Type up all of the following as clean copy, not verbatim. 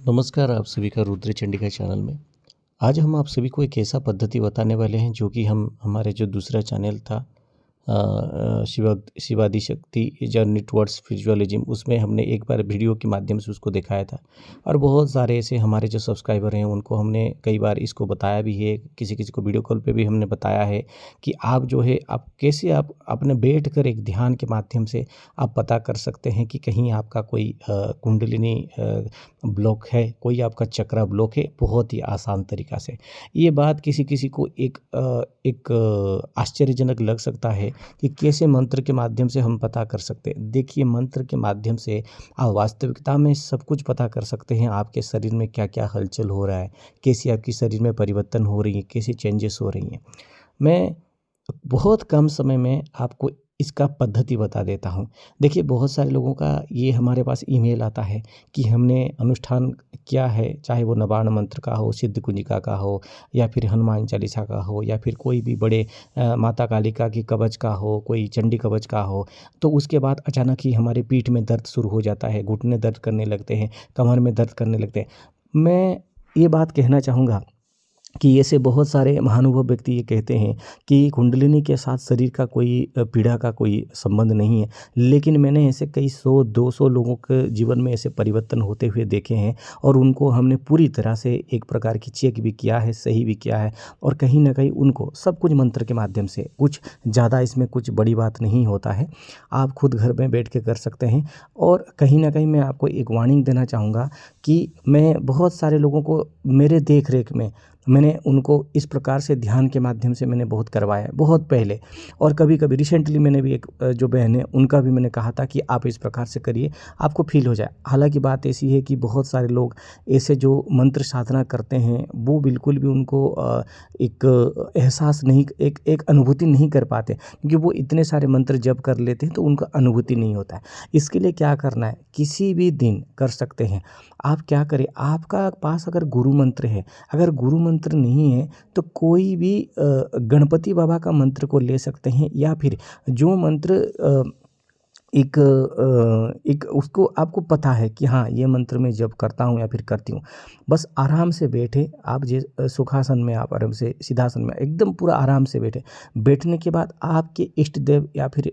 नमस्कार, आप सभी का रुद्र चंडिका चैनल में। आज हम आप सभी को एक ऐसा पद्धति बताने वाले हैं जो कि हम हमारे जो दूसरा चैनल था शिवादि शक्ति जर्नी टुवर्ड्स स्पिरिचुअलिज्म, उसमें हमने एक बार वीडियो के माध्यम से उसको दिखाया था। और बहुत सारे ऐसे हमारे जो सब्सक्राइबर हैं उनको हमने कई बार इसको बताया भी है, किसी किसी को वीडियो कॉल पे भी हमने बताया है कि आप जो है आप कैसे आप अपने बैठ कर एक ध्यान के माध्यम से आप पता कर सकते हैं कि कहीं आपका कोई कुंडलिनी ब्लॉक है, कोई आपका चक्रा ब्लॉक है। बहुत ही आसान तरीक़ा से ये बात किसी किसी को एक आश्चर्यजनक लग सकता है कि कैसे मंत्र के माध्यम से हम पता कर सकते हैं। देखिए, मंत्र के माध्यम से आप वास्तविकता में सब कुछ पता कर सकते हैं। आपके शरीर में क्या क्या हलचल हो रहा है, कैसी आपकी शरीर में परिवर्तन हो रही है, कैसी चेंजेस हो रही हैं। मैं बहुत कम समय में आपको इसका पद्धति बता देता हूँ। देखिए, बहुत सारे लोगों का ये हमारे पास ईमेल आता है कि हमने अनुष्ठान किया है, चाहे वो नवार्ण मंत्र का हो, सिद्ध कुंजिका का हो, या फिर हनुमान चालीसा का हो, या फिर कोई भी बड़े माता कालिका की कवच का हो, कोई चंडी कवच का हो। तो उसके बाद अचानक ही हमारे पीठ में दर्द शुरू हो जाता है, घुटने दर्द करने लगते हैं, कमर में दर्द करने लगते हैं। मैं ये बात कहना चाहूँगा कि ऐसे बहुत सारे महानुभव व्यक्ति ये कहते हैं कि कुंडलिनी के साथ शरीर का कोई पीड़ा का कोई संबंध नहीं है। लेकिन मैंने ऐसे कई 100-200 लोगों के जीवन में ऐसे परिवर्तन होते हुए देखे हैं, और उनको हमने पूरी तरह से एक प्रकार की चेक भी किया है, सही भी किया है। और कहीं न कहीं उनको सब कुछ मंत्र के माध्यम से, कुछ ज़्यादा इसमें कुछ बड़ी बात नहीं होता है। आप खुद घर में बैठ के कर सकते हैं। और कहीं न कहीं मैं आपको एक वार्निंग देना चाहूँगा कि मैं बहुत सारे लोगों को मेरे देख रेख में मैंने उनको इस प्रकार से ध्यान के माध्यम से मैंने बहुत करवाया है, बहुत पहले। और कभी-कभी रिसेंटली मैंने भी एक जो बहन है उनका भी मैंने कहा था कि आप इस प्रकार से करिए, आपको फ़ील हो जाए। हालाँकि बात ऐसी है कि बहुत सारे लोग ऐसे जो मंत्र साधना करते हैं वो बिल्कुल भी उनको एक एहसास नहीं, एक अनुभूति नहीं कर पाते, क्योंकि वो इतने सारे मंत्र जप कर लेते हैं तो उनका अनुभूति नहीं होता है। इसके लिए क्या करना है, किसी भी दिन कर सकते हैं। आप क्या करें, आपका पास अगर गुरु मंत्र है, अगर गुरु मंत्र नहीं है तो कोई भी गणपति बाबा का मंत्र को ले सकते हैं, या फिर जो मंत्र एक उसको आपको पता है कि हाँ, ये मंत्र मैं जप करता हूँ या फिर करती हूँ। बस आराम से बैठे आप, सुखासन में आप आराम से, सीधासन में एकदम पूरा आराम से बैठे। बैठने के बाद आपके इष्ट देव या फिर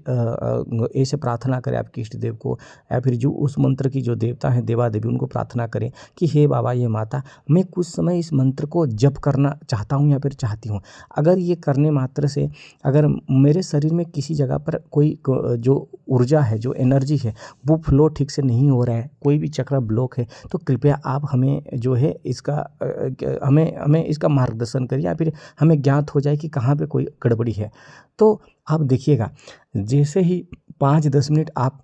ऐसे प्रार्थना करें आपके इष्ट देव को, या फिर जो उस मंत्र की जो देवता है, देवा देवी, उनको प्रार्थना करें कि हे बाबा, ये माता, मैं कुछ समय इस मंत्र को जप करना चाहता हूँ या फिर चाहती हूँ। अगर ये करने मात्र से अगर मेरे शरीर में किसी जगह पर कोई जो ऊर्जा है, जो एनर्जी है, वो फ्लो ठीक से नहीं हो रहा है, कोई भी चक्र ब्लॉक है, तो कृपया आप हमें जो है इसका हमें इसका मार्गदर्शन करिए, या फिर हमें ज्ञात हो जाए कि कहाँ पे कोई गड़बड़ी है। तो आप देखिएगा, जैसे ही 5-10 मिनट आप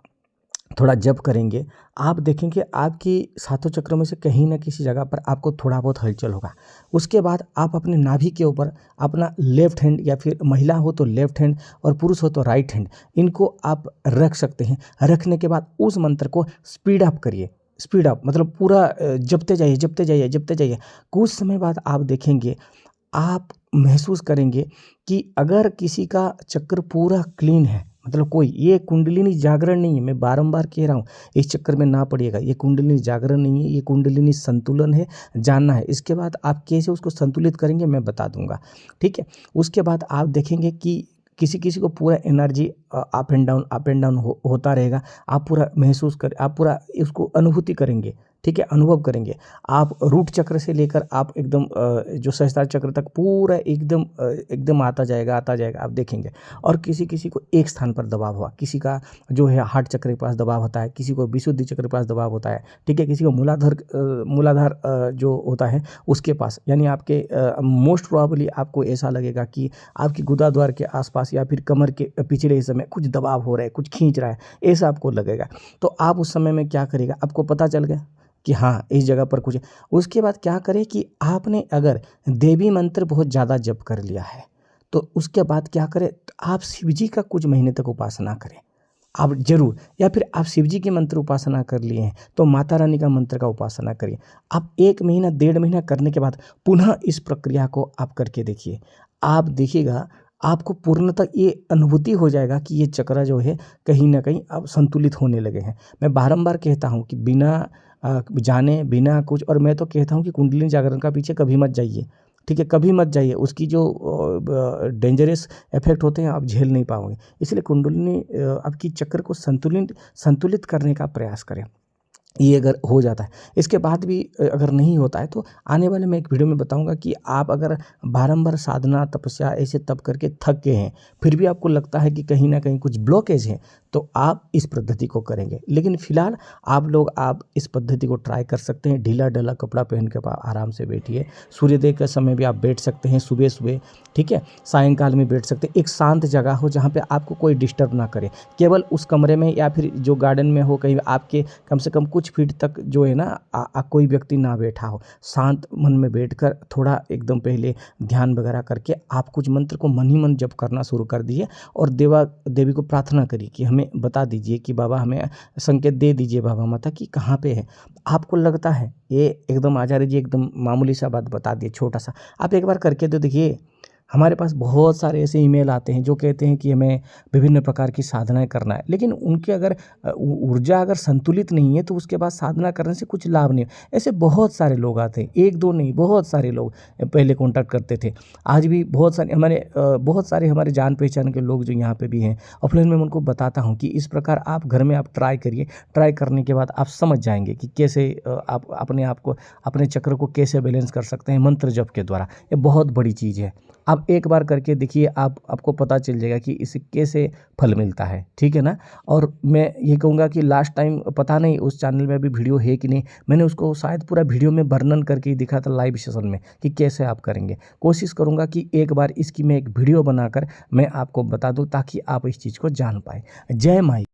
थोड़ा जप करेंगे, आप देखेंगे आपकी सातों चक्रों में से कहीं न किसी जगह पर आपको थोड़ा बहुत हलचल होगा। उसके बाद आप अपने नाभि के ऊपर अपना लेफ्ट हैंड, या फिर महिला हो तो लेफ्ट हैंड और पुरुष हो तो राइट हैंड, इनको आप रख सकते हैं। रखने के बाद उस मंत्र को स्पीड अप करिए। स्पीड अप मतलब पूरा जपते जाइए, जपते जाइए, जपते जाइए। कुछ समय बाद आप देखेंगे, आप महसूस करेंगे कि अगर किसी का चक्र पूरा क्लीन है, मतलब कोई, ये कुंडलिनी जागरण नहीं है, मैं बारंबार कह रहा हूँ, इस चक्कर में ना पड़िएगा। ये कुंडलिनी जागरण नहीं है, ये कुंडलिनी संतुलन है, जानना है। इसके बाद आप कैसे उसको संतुलित करेंगे मैं बता दूंगा, ठीक है। उसके बाद आप देखेंगे कि किसी किसी को पूरा एनर्जी अप एंड डाउन होता रहेगा। आप पूरा महसूस कर, आप पूरा उसको अनुभूति करेंगे, ठीक है, अनुभव करेंगे। आप रूट चक्र से लेकर आप एकदम जो सहस्त्रार चक्र तक पूरा एकदम आता जाएगा, आप देखेंगे। और किसी किसी को एक स्थान पर दबाव हुआ, किसी का जो है हार्ट चक्र के पास दबाव होता है, किसी को विशुद्धि चक्र के पास दबाव होता है, ठीक है, किसी को मूलाधार जो होता है उसके पास, यानी आपके मोस्ट प्रोबेबली आपको ऐसा लगेगा कि आपकी गुदाद्वार के आसपास या फिर कमर के पिछले हिस्से में कुछ दबाव हो रहा है, कुछ खींच रहा है, ऐसा आपको लगेगा। तो आप उस समय में क्या करेगा, आपको पता चल गया कि हाँ, इस जगह पर कुछ है। उसके बाद क्या करें कि आपने अगर देवी मंत्र बहुत ज़्यादा जप कर लिया है, तो उसके बाद क्या करें, आप शिव जी का कुछ महीने तक उपासना करें, आप जरूर। या फिर आप शिव जी के मंत्र उपासना कर लिए हैं तो माता रानी का मंत्र का उपासना करिए। आप 1 महीना 1.5 महीना करने के बाद पुनः इस प्रक्रिया को आप करके देखिए। आप देखिएगा, आपको पूर्णतः ये अनुभूति हो जाएगा कि ये चक्र जो है कहीं न कहीं अब संतुलित होने लगे हैं। मैं बारंबार कहता हूँ कि बिना जाने बिना कुछ। और मैं तो कहता हूँ कि कुंडलिनी जागरण का पीछे कभी मत जाइए, ठीक है, कभी मत जाइए। उसकी जो डेंजरस इफेक्ट होते हैं आप झेल नहीं पाओगे। इसलिए कुंडलिनी आपकी चक्र को संतुलित करने का प्रयास करें। ये अगर हो जाता है, इसके बाद भी अगर नहीं होता है तो आने वाले मैं एक वीडियो में बताऊंगा कि आप अगर बारंबार साधना तपस्या ऐसे तप करके थक गए हैं, फिर भी आपको लगता है कि कहीं ना कहीं कुछ ब्लॉकेज है, तो आप इस पद्धति को करेंगे। लेकिन फिलहाल आप इस पद्धति को ट्राई कर सकते हैं। ढीला ढाला कपड़ा पहन के आप आराम से बैठिए। सूर्योदय के समय भी आप बैठ सकते हैं, सुबह सुबह, ठीक है, सायंकाल में बैठ सकते हैं। एक शांत जगह हो जहाँ पे आपको कोई डिस्टर्ब ना करे, केवल उस कमरे में या फिर जो गार्डन में हो, कहीं आपके कम से कम कुछ फीट तक जो है ना कोई व्यक्ति ना बैठा हो। शांत मन में बैठकर थोड़ा एकदम पहले ध्यान वगैरह करके आप कुछ मंत्र को मन ही मन जप करना शुरू कर दीजिए और देवी को प्रार्थना करिए कि हमें बता दीजिए कि बाबा हमें संकेत दे दीजिए बाबा माता कि कहाँ पे है। आपको लगता है ये एकदम आचार्य जी एकदम मामूली सा बात बता दिए, छोटा सा, आप एक बार करके तो देखिए। हमारे पास बहुत सारे ऐसे ईमेल आते हैं जो कहते हैं कि हमें विभिन्न प्रकार की साधनाएं करना है, लेकिन उनकी अगर ऊर्जा अगर संतुलित नहीं है तो उसके बाद साधना करने से कुछ लाभ नहीं। ऐसे बहुत सारे लोग आते हैं, एक दो नहीं, बहुत सारे लोग पहले कॉन्टैक्ट करते थे। आज भी बहुत सारे हमारे जान पहचान के लोग जो यहाँ पे भी हैं। और फिर मैं उनको बताता हूँ कि इस प्रकार आप घर में आप ट्राई करिए। ट्राई करने के बाद आप समझ जाएंगे कि कैसे आप अपने चक्र को कैसे बैलेंस कर सकते हैं मंत्र जप के द्वारा। ये बहुत बड़ी चीज़ है। आप एक बार करके देखिए, आपको पता चल जाएगा कि इसे कैसे फल मिलता है, ठीक है ना। और मैं ये कहूँगा कि लास्ट टाइम पता नहीं उस चैनल में अभी वीडियो है कि नहीं, मैंने उसको शायद पूरा वीडियो में वर्णन करके ही दिखा था लाइव सेशन में कि कैसे आप करेंगे। कोशिश करूँगा कि एक बार इसकी मैं एक वीडियो बनाकर मैं आपको बता दूँ ताकि आप इस चीज़ को जान पाए। जय माई।